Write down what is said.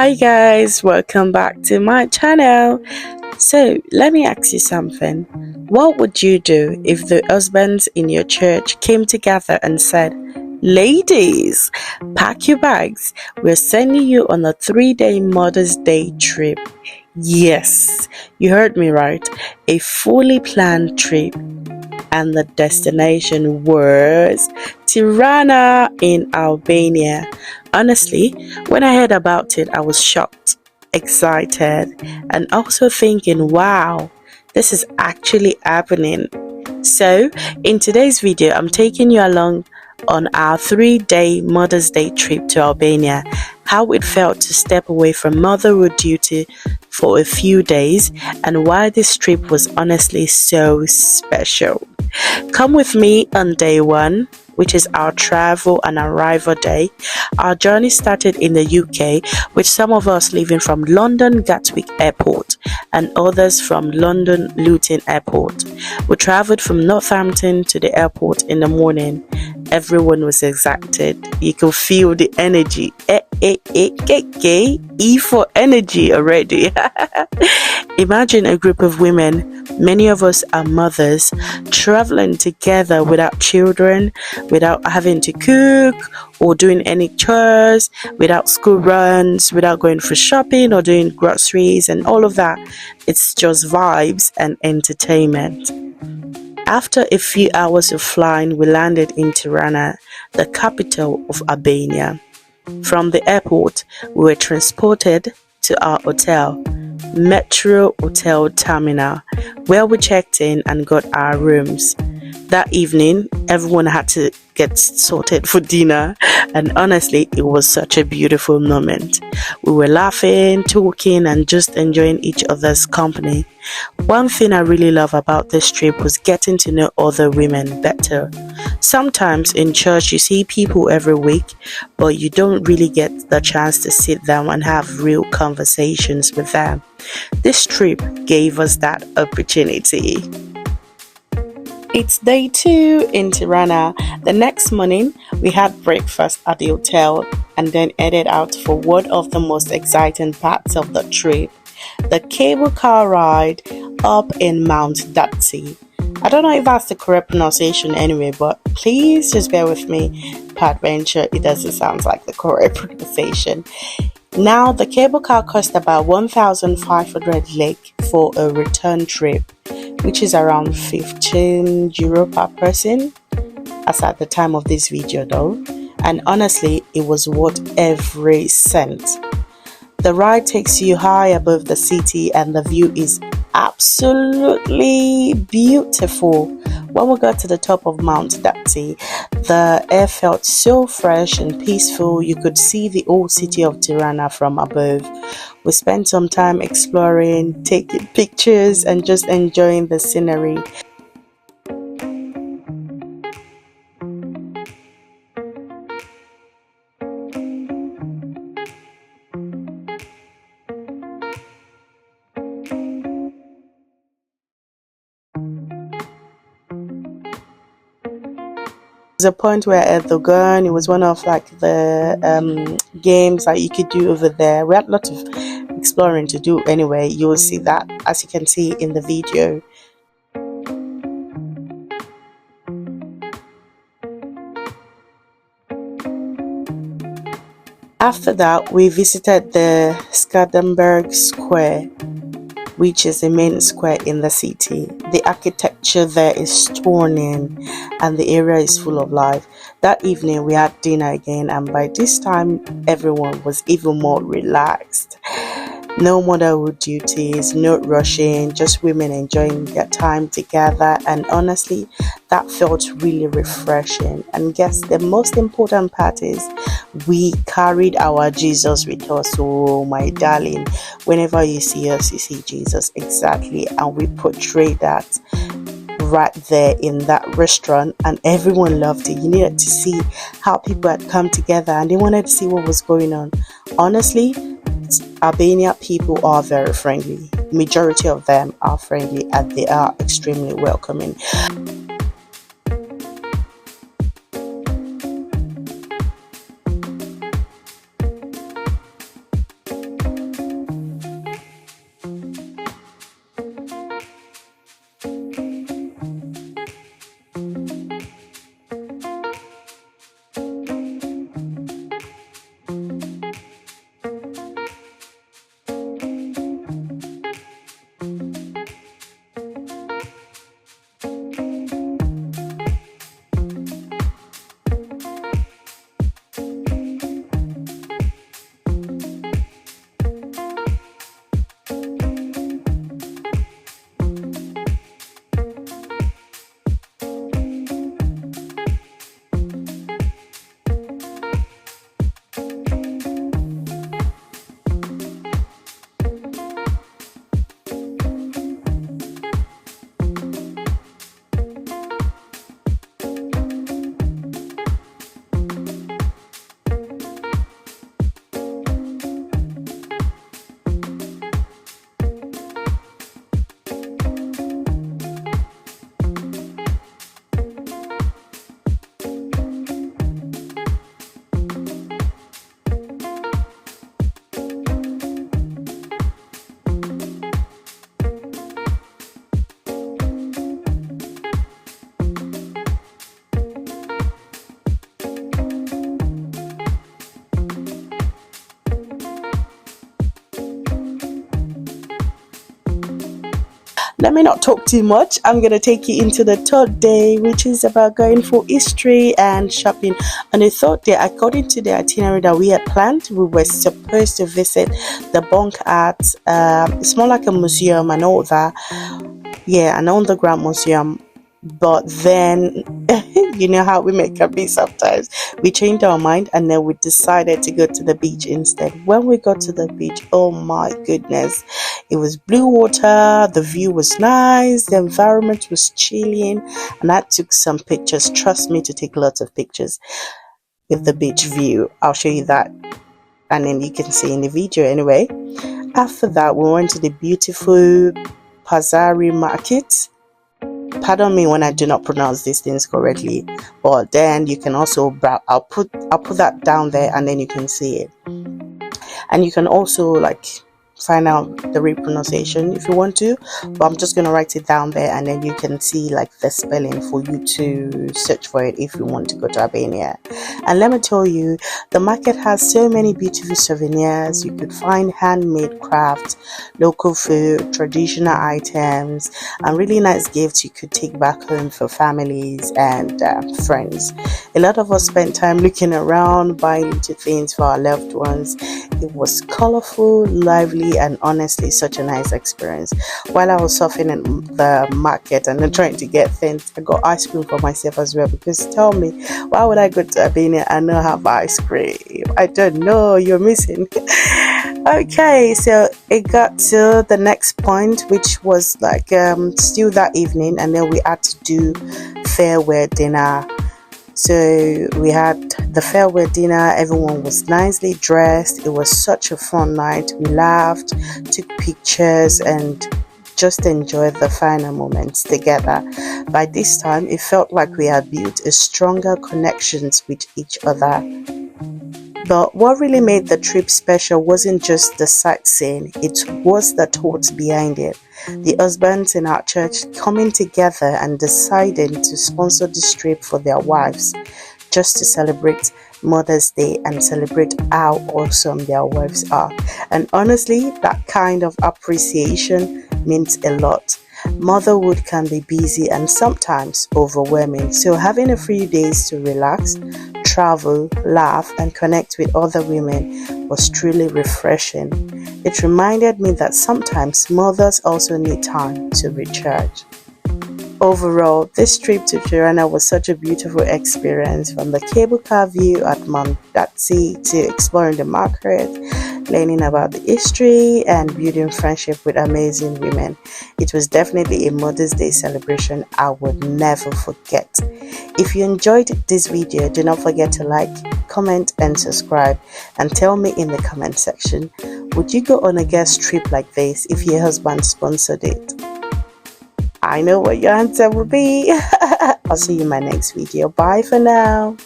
Hi guys, welcome back to my channel. So let me ask you something. What would you do if the husbands in your church came together and said, "Ladies, pack your bags. We're sending you on a 3-day Mother's Day trip." Yes, you heard me right. A fully planned trip, and the destination was Tirana in Albania. Honestly, when I heard about it, I was shocked, excited, and also thinking, wow, this is actually happening. So, in today's video, I'm taking you along on our 3-day Mother's Day trip to Albania, how it felt to step away from motherhood duty for a few days, and why this trip was honestly so special. Come with me on day one, which is our travel and arrival day. Our journey started in the UK, with some of us leaving from London Gatwick Airport and others from London Luton Airport. We traveled from Northampton to the airport in the morning. Everyone was excited. You could feel the energy. E for energy already. Imagine a group of women, many of us are mothers, traveling together without children, without having to cook or doing any chores, without school runs, without going for shopping or doing groceries and all of that. It's just vibes and entertainment. After a few hours of flying, we landed in Tirana, the capital of Albania. From the airport, we were transported to our hotel, Metro Hotel Terminal, where we checked in and got our rooms. That evening, everyone had to get sorted for dinner, and honestly, it was such a beautiful moment. We were laughing, talking, and just enjoying each other's company. One thing I really love about this trip was getting to know other women better. Sometimes in church you see people every week, but you don't really get the chance to sit down and have real conversations with them. This trip gave us that opportunity. It's day 2 in Tirana. The next morning, we had breakfast at the hotel and then headed out for one of the most exciting parts of the trip, the cable car ride up in Mount Dajti. I don't know if that's the correct pronunciation anyway, but please just bear with me. Peradventure, it doesn't sound like the correct pronunciation. Now, the cable car cost about 1,500 lek for a return trip, which is around 15 euro per person, as at the time of this video though, and honestly, it was worth every cent. The ride takes you high above the city and the view is absolutely beautiful. When we got to the top of Mount Dajti, the air felt so fresh and peaceful. You could see the old city of Tirana from above. We spent some time exploring, taking pictures, and just enjoying the scenery. A point where at the gun, it was one of like the games that you could do over there. We had lots of exploring to do anyway. You will see that, as you can see in the video. After that, we visited the Skanderbeg Square, which is the main square in the city. The architecture there is stunning and the area is full of life. That evening we had dinner again, and by this time everyone was even more relaxed. No motherhood duties, no rushing, just women enjoying their time together, and honestly that felt really refreshing. And guess the most important part is we carried our Jesus with us. Oh my darling, whenever you see us, you see Jesus, exactly, and we portray that right there in that restaurant, and everyone loved it. You needed to see how people had come together and they wanted to see what was going on. Honestly, Albania people are very friendly. Majority of them are friendly and they are extremely welcoming. let me not talk too much. I'm gonna take you into the third day, which is about going for history and shopping. On the third day, according to the itinerary that we had planned, we were supposed to visit the Bunk Art. It's more like a museum and all that. Yeah, an underground museum. But then, you know how women can be sometimes. We changed our mind and then we decided to go to the beach instead. When we got to the beach, oh my goodness, it was blue water, the view was nice, the environment was chilling, and I took some pictures. Trust me to take lots of pictures with the beach view. I'll show you that, and then you can see in the video anyway. After that, we went to the beautiful Pazari market. Pardon me when I do not pronounce these things correctly, but then you can also I'll put that down there and then you can see it, and you can also like find out the repronunciation if you want to, but I'm just gonna write it down there and then you can see like the spelling for you to search for it if you want to go to Albania. And let me tell you, the market has so many beautiful souvenirs. You could find handmade crafts, local food, traditional items, and really nice gifts you could take back home for families and friends. A lot of us spent time looking around, buying little things for our loved ones. It was colorful, lively, and honestly such a nice experience. While I was surfing in the market and then trying to get things, I got ice cream for myself as well, because tell me, why would I go to Albania and not have ice cream? I don't know, you're missing. Okay, so it got to the next point, which was like still that evening, and then we had to do farewell dinner. So we had the farewell dinner. Everyone was nicely dressed. It was such a fun night. We laughed, took pictures, and just enjoyed the final moments together. By this time, it felt like we had built a stronger connections with each other. But what really made the trip special wasn't just the sightseeing, it was the thoughts behind it. The husbands in our church coming together and deciding to sponsor this trip for their wives, just to celebrate Mother's Day and celebrate how awesome their wives are. And honestly, that kind of appreciation means a lot. Motherhood can be busy and sometimes overwhelming, so having a few days to relax, travel, laugh, and connect with other women was truly refreshing. It reminded me that sometimes mothers also need time to recharge. Overall, this trip to Tirana was such a beautiful experience, from the cable car view at Mount Dajti to exploring the market, learning about the history, and building friendship with amazing women. It was definitely a Mother's Day celebration I would never forget. If you enjoyed this video, do not forget to like, comment, and subscribe, and tell me in the comment section, would you go on a guest trip like this if your husband sponsored it? I know what your answer will be. I'll see you in my next video. Bye for now.